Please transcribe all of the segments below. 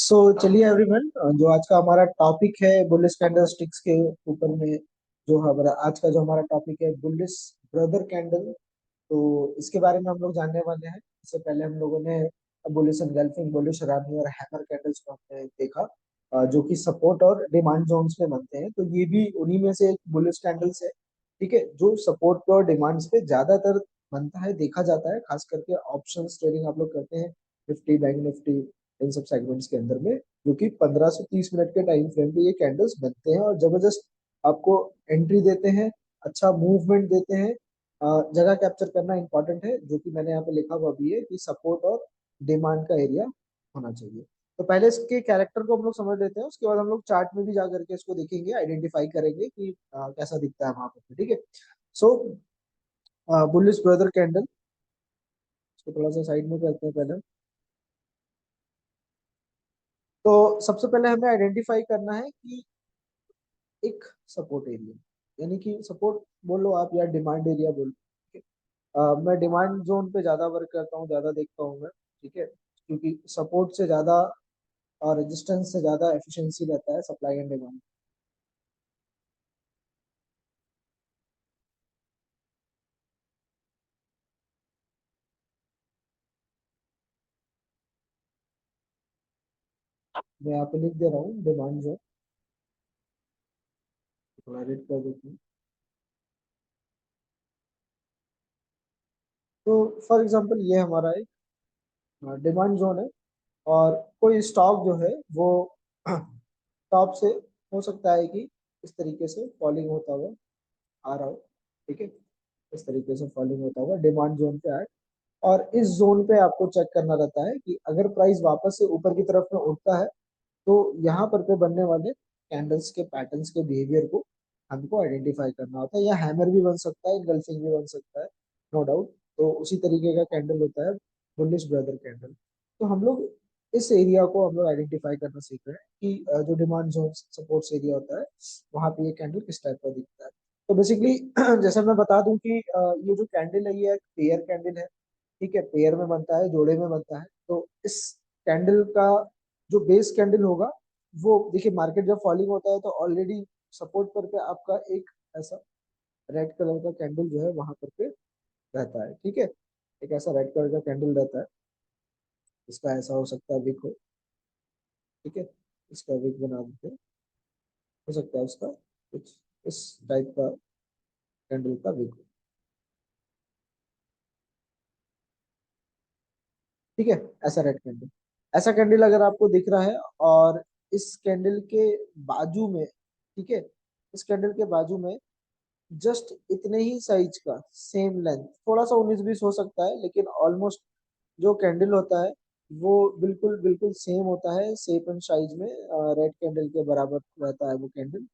चलिए एवरीवन, जो आज का हमारा टॉपिक है बुलिश कैंडलस्टिक्स के ऊपर में। जो हमारा आज का जो हमारा टॉपिक है बुलिश ब्रदर कैंडल। तो इसके बारे में हम लोग जानने वाले हैं। इससे पहले हम लोगों ने बुलिश एनगल्फिंग, बुलिश रैली और हैमर कैंडल्स को हमने देखा, जो कि सपोर्ट और डिमांड जोन्स पे बनते हैं। तो ये भी उन्हीं में से एक बुलिश कैंडल्स है। ठीक है, जो सपोर्ट पे और डिमांड्स पे ज्यादातर बनता है, देखा जाता है। खास करके ऑप्शन ट्रेडिंग आप लोग करते हैं, निफ्टी, बैंक निफ्टी, इन सब सेगमेंट्स के अंदर में, जो कि 15 से 30 मिनट के टाइम फ्रेम पे ये कैंडल्स बनते हैं और जबरदस्त आपको एंट्री देते हैं, अच्छा मूवमेंट देते हैं। जगह कैप्चर करना इंपॉर्टेंट है, जो कि मैंने यहाँ पे लिखा हुआ भी है कि सपोर्ट और डिमांड का एरिया होना चाहिए। तो पहले इसके कैरेक्टर को हम लोग समझ लेते हैं, उसके बाद हम लोग चार्ट में भी जा करके इसको देखेंगे, आइडेंटिफाई करेंगे कि कैसा दिखता है वहां पर। ठीक है। सो बुलिश ब्रदर कैंडल, इसको थोड़ा सा साइड में करते हैं पहले। तो सबसे पहले हमें आइडेंटिफाई करना है कि एक सपोर्ट एरिया, यानी कि सपोर्ट बोलो आप या डिमांड एरिया बोलो। ठीक है? मैं डिमांड जोन पे ज्यादा वर्क करता हूँ, ज्यादा देखता हूँ मैं। ठीक है, क्योंकि सपोर्ट से ज्यादा और रेजिस्टेंस से ज्यादा एफिशिएंसी रहता है सप्लाई एंड डिमांड। मैं यहाँ पे लिख दे रहा हूँ डिमांड जोन, थोड़ा रीड कर देती हूँ। तो फॉर एग्जांपल ये हमारा एक डिमांड जोन है, और कोई स्टॉक जो है वो टॉप से हो सकता है कि इस तरीके से फॉलिंग होता हुआ आ रहा हो। ठीक है, इस तरीके से फॉलिंग होता हुआ डिमांड जोन पे आए, और इस जोन पे आपको चेक करना रहता है कि अगर प्राइस वापस से ऊपर की तरफ में उठता है तो यहाँ पर पे बनने वाले कैंडल्स के पैटर्न्स के बिहेवियर को हमको आइडेंटिफाई करना होता है। या हैमर भी बन सकता है, गल्फिंग भी बन सकता है, नो डाउट। तो उसी तरीके का कैंडल होता है बुलिश ब्रदर कैंडल। तो हम लोग इस एरिया को हम लोग आइडेंटिफाई करना सीख रहे हैं कि जो डिमांड जोन सपोर्ट्स एरिया होता है, वहां पे ये कैंडल किस टाइप का दिखता है। तो बेसिकली जैसा मैं बता दूं कि ये जो कैंडल है ये एक पेयर कैंडल है। ठीक है, पेयर में बनता है, जोड़े में बनता है। तो इस कैंडल का जो बेस कैंडल होगा, वो देखिए, मार्केट जब फॉलिंग होता है तो ऑलरेडी सपोर्ट पर पे आपका एक ऐसा रेड कलर का कैंडल जो है वहां पर पे रहता है। ठीक है, एक ऐसा रेड कलर का कैंडल रहता है। इसका ऐसा हो सकता है विक हो। ठीक है, इसका विक बना देते हैं। हो सकता है उसका कुछ इस टाइप का कैंडल का विक हो। ठीक है, ऐसा रेड कैंडल, ऐसा कैंडल अगर आपको दिख रहा है, और इस कैंडल के बाजू में, ठीक है, इस कैंडल के बाजू में जस्ट इतने ही साइज का सेम लेंथ, थोड़ा सा 19-20 हो सकता है, लेकिन ऑलमोस्ट जो कैंडल होता है वो बिल्कुल बिल्कुल सेम होता है, शेप एंड साइज में रेड कैंडल के बराबर रहता है वो कैंडल।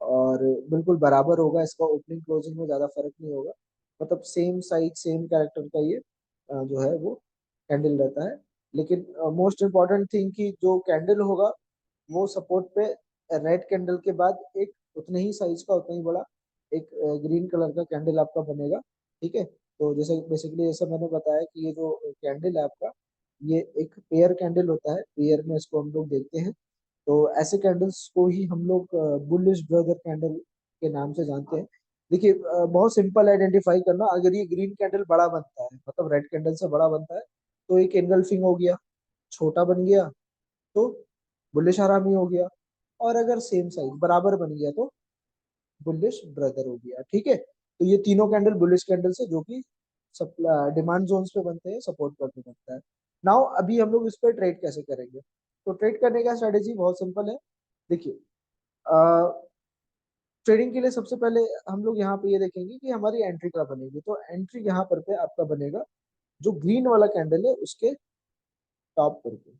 और बिल्कुल बराबर होगा, इसका ओपनिंग क्लोजिंग में ज्यादा फर्क नहीं होगा। मतलब सेम साइज सेम कैरेक्टर का ये जो है वो कैंडल रहता है। लेकिन मोस्ट इम्पॉर्टेंट थिंग कि जो कैंडल होगा वो सपोर्ट पे रेड कैंडल के बाद एक उतने ही साइज का, उतना ही बड़ा एक ग्रीन कलर का कैंडल आपका बनेगा। ठीक है, तो जैसे बेसिकली जैसे मैंने बताया कि ये जो कैंडल है आपका, ये एक पेयर कैंडल होता है, पेयर में इसको हम लोग देखते हैं। तो ऐसे कैंडल्स को ही हम लोग बुलिश ब्रदर कैंडल के नाम से जानते हैं। देखिए, बहुत सिंपल आइडेंटिफाई करना, अगर ये ग्रीन कैंडल बड़ा बनता है, मतलब रेड कैंडल से बड़ा बनता है, तो एक एंगल्फिंग हो गया, छोटा बन गया तो बुलिश हरामी हो गया, और अगर सेम साइज बराबर बन गया तो बुलिश ब्रदर हो गया। ठीक है, तो ये तीनों कैंडल बुलिश कैंडल से, जो कि डिमांड जोन्स पे बनते हैं, सपोर्ट पर भी बनता है। नाउ अभी हम लोग इस पर ट्रेड कैसे करेंगे? तो ट्रेड करने का स्ट्रेटेजी बहुत सिंपल है। देखिए, ट्रेडिंग के लिए सबसे पहले हम लोग यहाँ पे ये देखेंगे कि हमारी एंट्री कहाँ बनेगी। तो एंट्री यहाँ पर पे आपका बनेगा जो ग्रीन वाला कैंडल है उसके टॉप पर पे।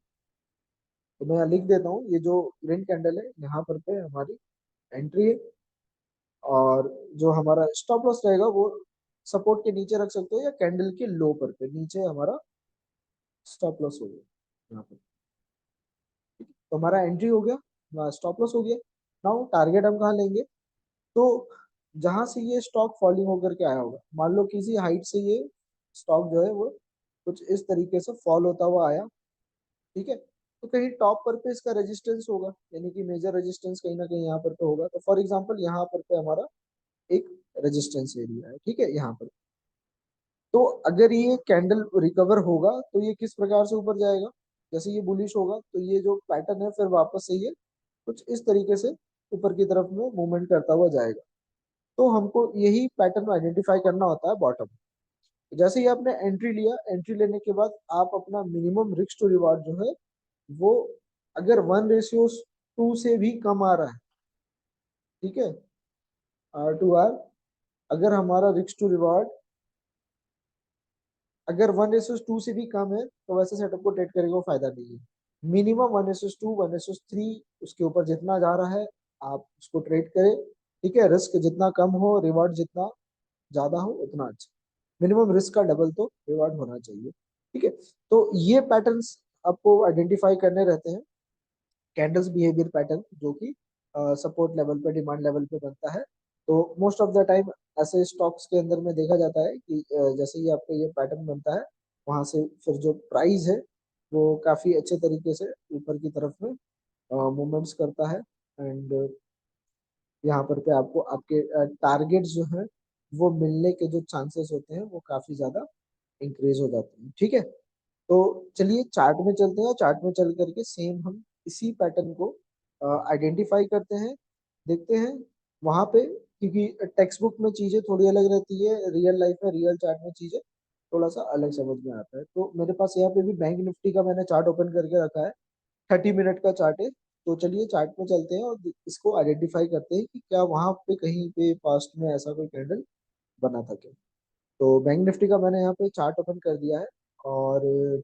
तो मैं यहाँ लिख देता हूँ, ये जो ग्रीन कैंडल है यहाँ पर पे हमारी एंट्री है। और जो हमारा स्टॉप लॉस रहेगा वो सपोर्ट के नीचे रख सकते हो, या कैंडल के लो पर पे नीचे हमारा स्टॉप लॉस हो गया यहाँ पर। तो हमारा एंट्री हो गया, स्टॉप लॉस हो गया। नाउ टारगेट हम कहाँ लेंगे? तो जहां से ये स्टॉक फॉलिंग होकर के आया होगा, मान लो किसी हाइट से ये स्टॉक जो है वो कुछ इस तरीके से फॉल होता हुआ आया। ठीक है, तो कहीं टॉप पर पे इसका रेजिस्टेंस होगा, यानी कि मेजर रेजिस्टेंस कहीं ना कहीं यहाँ पर पे होगा। तो फॉर एग्जांपल यहाँ पर पे हमारा एक रेजिस्टेंस एरिया है, ठीक है, यहाँ पर। तो अगर ये कैंडल रिकवर होगा तो ये किस प्रकार से ऊपर जाएगा, जैसे ये बुलिश होगा तो ये जो पैटर्न है फिर वापस से ये कुछ इस तरीके से ऊपर की तरफ में मूवमेंट करता हुआ जाएगा। तो हमको यही पैटर्न आइडेंटिफाई करना होता है बॉटम। जैसे ही आपने एंट्री लिया, एंट्री लेने के बाद आप अपना मिनिमम रिस्क टू रिवार्ड जो है वो, अगर 1:2 से भी कम आ रहा है, ठीक है, R to R, अगर हमारा रिस्क टू रिवार्ड अगर 1:2 से भी कम है तो वैसे सेटअप को ट्रेड करने का फायदा नहीं है। मिनिमम 1:2, 1:3, उसके ऊपर जितना जा रहा है आप उसको ट्रेड करें, ठीक है। रिस्क जितना कम हो, रिवार्ड जितना ज्यादा हो उतना अच्छा। मिनिमम रिस्क का डबल तो रिवार्ड होना चाहिए, ठीक है। तो ये पैटर्न्स आपको आइडेंटिफाई करने रहते हैं, कैंडल्स बिहेवियर पैटर्न, जो कि सपोर्ट लेवल पे, डिमांड लेवल पे बनता है। तो मोस्ट ऑफ द टाइम ऐसे स्टॉक्स के अंदर में देखा जाता है कि जैसे ही आपका ये पैटर्न बनता है, वहां से फिर जो प्राइस है वो काफी अच्छे तरीके से ऊपर की तरफ में मूवमेंट्स करता है। एंड यहाँ पर पे आपको आपके टारगेट जो है वो मिलने के जो चांसेस होते हैं वो काफी ज्यादा इंक्रीज हो जाते हैं, ठीक है। तो चलिए चार्ट में चलते हैं, चार्ट में चल करके सेम हम इसी पैटर्न को आइडेंटिफाई करते हैं, देखते हैं वहां पे। क्योंकि टेक्स्ट बुक में चीजें थोड़ी अलग रहती है, रियल लाइफ में, रियल चार्ट में चीजें थोड़ा सा अलग समझ में आता है। तो मेरे पास यहाँ पे भी बैंक निफ्टी का मैंने चार्ट ओपन करके रखा है, 30 मिनट का चार्ट है। तो चलिए चार्ट में चलते हैं और इसको आइडेंटिफाई करते हैं कि क्या वहां पे कहीं पे पास्ट में ऐसा कोई कैंडल बना था क्या। तो बैंक निफ्टी का मैंने यहाँ पे चार्ट ओपन कर दिया है, और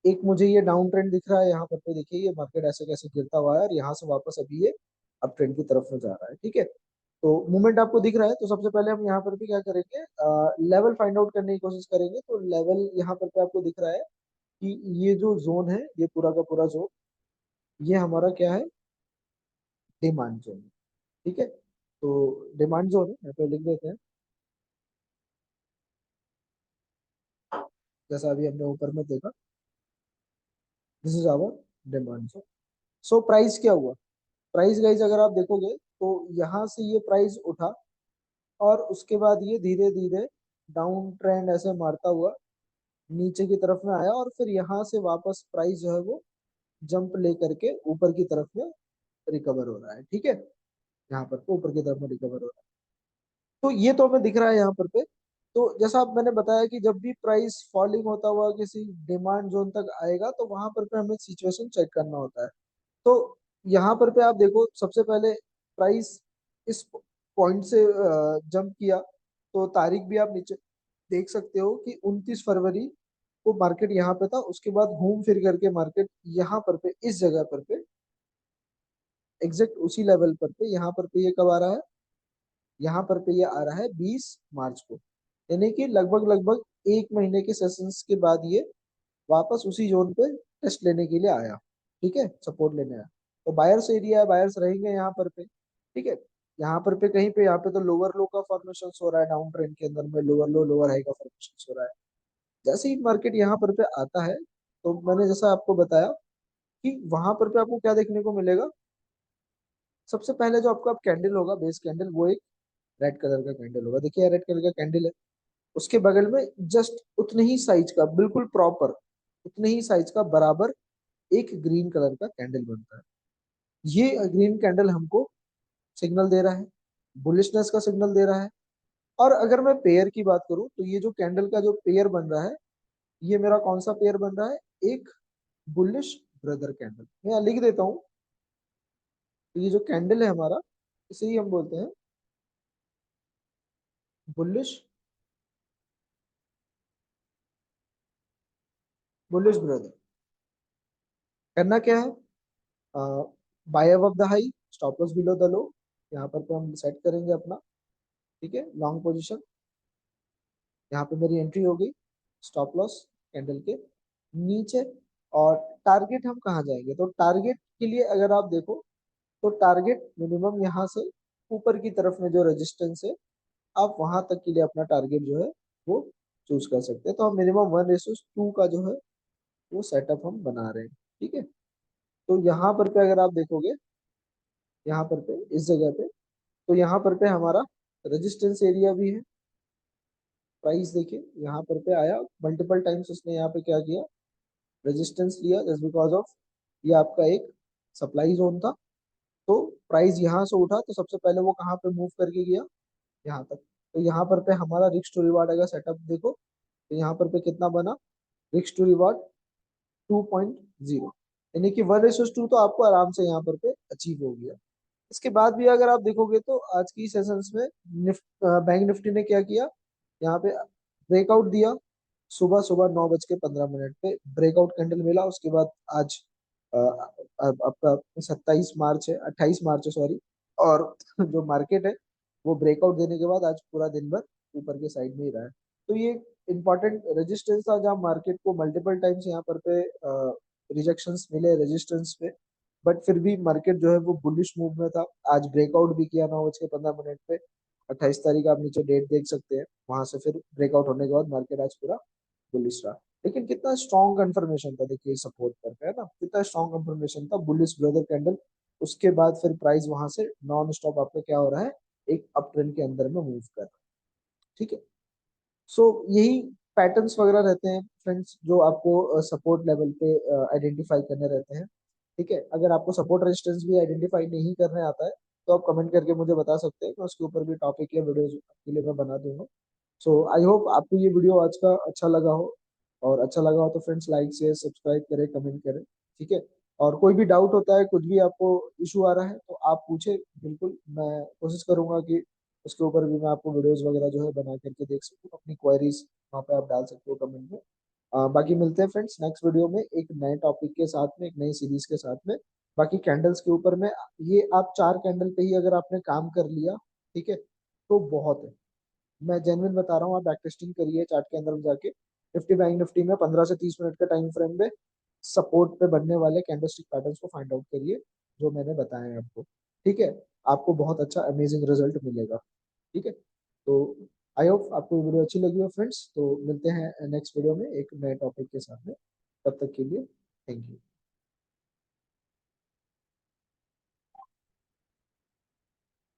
एक मुझे ये डाउन ट्रेंड दिख रहा है यहाँ पर, पे देखिए ये मार्केट ऐसे कैसे गिरता हुआ है और यहाँ से वापस अभी ये अप ट्रेंड की तरफ में जा रहा है, ठीक है। तो मूवमेंट आपको दिख रहा है, तो सबसे पहले हम यहाँ पर भी क्या करेंगे, लेवल फाइंड आउट करने की कोशिश करेंगे। तो लेवल यहाँ पर पे आपको दिख रहा है कि ये जो जोन है, ये पूरा का पूरा जोन, ये हमारा क्या है, डिमांड जोन, ठीक है। तो डिमांड जोन है, यहाँ पे लिख देते हैं, जैसा अभी हमने ऊपर में देखा, this is our demand zone. So price क्या हुआ, प्राइस गाइज अगर आप देखोगे तो यहाँ से ये प्राइस उठा और उसके बाद ये धीरे धीरे डाउन ट्रेंड ऐसे मारता हुआ नीचे की तरफ में आया, और फिर यहाँ से वापस प्राइस जो है वो जंप लेकर के ऊपर की तरफ में रिकवर हो रहा है, ठीक है। यहाँ पर तो ऊपर की तरफ में रिकवर हो रहा है। तो ये तो हमें दिख रहा है यहाँ पर पे। तो जैसा आप मैंने बताया कि जब भी प्राइस फॉलिंग होता हुआ किसी डिमांड जोन तक आएगा तो वहां पर पे हमें सिचुएशन चेक करना होता है। तो यहाँ पर पे आप देखो, सबसे पहले प्राइस इस पॉइंट से जंप किया, तो तारीख भी आप नीचे देख सकते हो कि 29 फरवरी को मार्केट यहाँ पे था। उसके बाद घूम फिर करके मार्केट यहाँ पर पे, इस जगह पर पे, एग्जैक्ट उसी लेवल पर पे, यहाँ पर पे ये कब आ रहा है, यहाँ पर पे ये आ रहा है 20 मार्च को। यानी कि लगभग लगभग एक महीने के सेशंस के बाद ये वापस उसी जोन पे टेस्ट लेने के लिए आया, ठीक है, सपोर्ट लेने आया। तो बायर्स एरिया है, बायर्स रहेंगे यहाँ पर पे, ठीक है। यहाँ पर पे कहीं पे, यहाँ पे तो लोअर लो का फॉर्मेशन हो रहा है, डाउन ट्रेंड के अंदर में लोअर लो लोअर हाई का फॉर्मेशन हो रहा है। जैसे ही मार्केट यहाँ पर पे आता है, तो मैंने जैसा आपको बताया कि वहां पर पे आपको क्या देखने को मिलेगा, सबसे पहले जो आपका कैंडल होगा, बेस कैंडल, वो एक रेड कलर का कैंडल होगा। देखिए रेड कलर का कैंडल है, उसके बगल में जस्ट उतने ही साइज का, बिल्कुल प्रॉपर उतने ही साइज का बराबर एक ग्रीन कलर का कैंडल बनता है। ये ग्रीन कैंडल हमको सिग्नल दे रहा है, बुलिशनेस का सिग्नल दे रहा है। और अगर मैं पेयर की बात करूं तो ये जो कैंडल का जो पेयर बन रहा है, ये मेरा कौन सा पेयर बन रहा है, एक बुलिश ब्रदर कैंडल। मैं यहाँ लिख देता हूँ, तो ये जो कैंडल है हमारा, इसे ही हम बोलते हैं बुलिश, बुलिश ब्रदर। करना क्या है, buy above the high, stop loss below the low, यहाँ पर तो हम सेट करेंगे अपना, ठीक है, लॉन्ग पोजीशन। यहाँ पे मेरी एंट्री हो गई, स्टॉप लॉस कैंडल के नीचे। और टारगेट हम कहाँ जाएंगे, तो टारगेट के लिए अगर आप देखो, तो टारगेट मिनिमम यहाँ से ऊपर की तरफ में जो रेजिस्टेंस है, आप वहां तक के लिए अपना टारगेट जो है वो चूज कर सकते हैं। तो हम मिनिमम 1:2 का जो है वो सेटअप हम बना रहे हैं, ठीक है। तो यहाँ पर पे अगर आप देखोगे, यहाँ पर पे इस जगह पे, तो यहाँ पर पे हमारा रेजिस्टेंस एरिया भी है। प्राइस देखिए यहाँ पर पे आया मल्टीपल टाइम्स, उसने यहाँ पे क्या किया, रेजिस्टेंस लिया, जस्ट बिकॉज ऑफ ये आपका एक सप्लाई जोन था। तो प्राइस यहाँ से उठा तो सबसे पहले वो कहाँ पे मूव करके गया, यहाँ तक। तो यहाँ पर पे हमारा रिस्क टू रिवार्ड अगर सेटअप देखो, तो यहाँ पर पे कितना बना, रिस्क टू रिवार्ड 2.0, यानी कि 1:2 तो आपको आराम से यहाँ पर पे अचीव हो गया। इसके बाद भी अगर आप देखोगे तो आज की सेशंस में बैंक निफ्टी ने क्या किया, यहाँ पे ब्रेकआउट दिया, सुबह सुबह 9:15 पे ब्रेकआउट कैंडल मिला। उसके बाद आज आपका 27 मार्च है, 28 मार्च है सॉरी, और जो मार्केट है वो ब्रेकआउट देने के बाद आज पूरा दिन भर ऊपर के साइड में ही रहा है। तो ये इंपॉर्टेंट रेजिस्टेंस था जहाँ मार्केट को मल्टीपल टाइम्स यहाँ पर पे रिजेक्शंस मिले रेजिस्टेंस पे, बट फिर भी मार्केट जो है वो बुलिश मूव में था। आज ब्रेकआउट भी किया 9:15 पे। 28 तारीख आप नीचे डेट देख सकते हैं, वहां से फिर ब्रेकआउट होने के बाद मार्केट आज पूरा बुलिश रहा। लेकिन कितना स्ट्रॉन्ग कंफर्मेशन था, देखिए सपोर्ट करके, है ना, कितना स्ट्रॉन्ग कंफर्मेशन था, बुलिश ब्रदर कैंडल। उसके बाद फिर प्राइस वहां से नॉन स्टॉप आपका क्या हो रहा है, एक अप ट्रेंड के अंदर में मूव कर रहा है। ठीक है। सो यही पैटर्न्स वगैरह रहते हैं फ्रेंड्स, जो आपको सपोर्ट लेवल पे आइडेंटिफाई करने रहते हैं। ठीक है। अगर आपको सपोर्ट रेजिस्टेंस भी आइडेंटिफाई नहीं करने आता है तो आप कमेंट करके मुझे बता सकते हैं, मैं उसके ऊपर भी टॉपिक या वीडियोज के लिए मैं बना दूंगा। सो आई होप आपको ये वीडियो आज का अच्छा लगा हो, और अच्छा लगा हो तो फ्रेंड्स लाइक शेयर सब्सक्राइब करें, कमेंट करें। ठीक है। और कोई भी डाउट होता है, कुछ भी आपको इशू आ रहा है तो आप पूछे, बिल्कुल मैं कोशिश करूंगा कि उसके ऊपर भी मैं आपको वीडियोस वगैरह जो है बना करके देख सकूँ। अपनी क्वेरीज वहाँ पे आप डाल सकते हो कमेंट में। बाकी मिलते हैं फ्रेंड्स नेक्स्ट वीडियो में एक नए टॉपिक के साथ में, एक नई सीरीज के साथ में। बाकी कैंडल्स के ऊपर में, ये आप 4 कैंडल पे ही अगर आपने काम कर लिया, ठीक है, तो बहुत है। मैं जेन्युइन बता रहा हूँ, आप बैक टेस्टिंग करिए चार्ट के अंदर जाके, निफ्टी बैंक निफ्टी में 15 से 30 मिनट के टाइम फ्रेम में सपोर्ट पे बनने वाले कैंडलस्टिक पैटर्न्स को फाइंड आउट करिए, जो मैंने बताया है आपको। ठीक है। आपको बहुत अच्छा अमेजिंग रिजल्ट मिलेगा। ठीक है। तो आई होप आपको वीडियो अच्छी लगी हो फ्रेंड्स, तो मिलते हैं नेक्स्ट वीडियो में एक नए टॉपिक के साथ में। तब तक के लिए थैंक यू।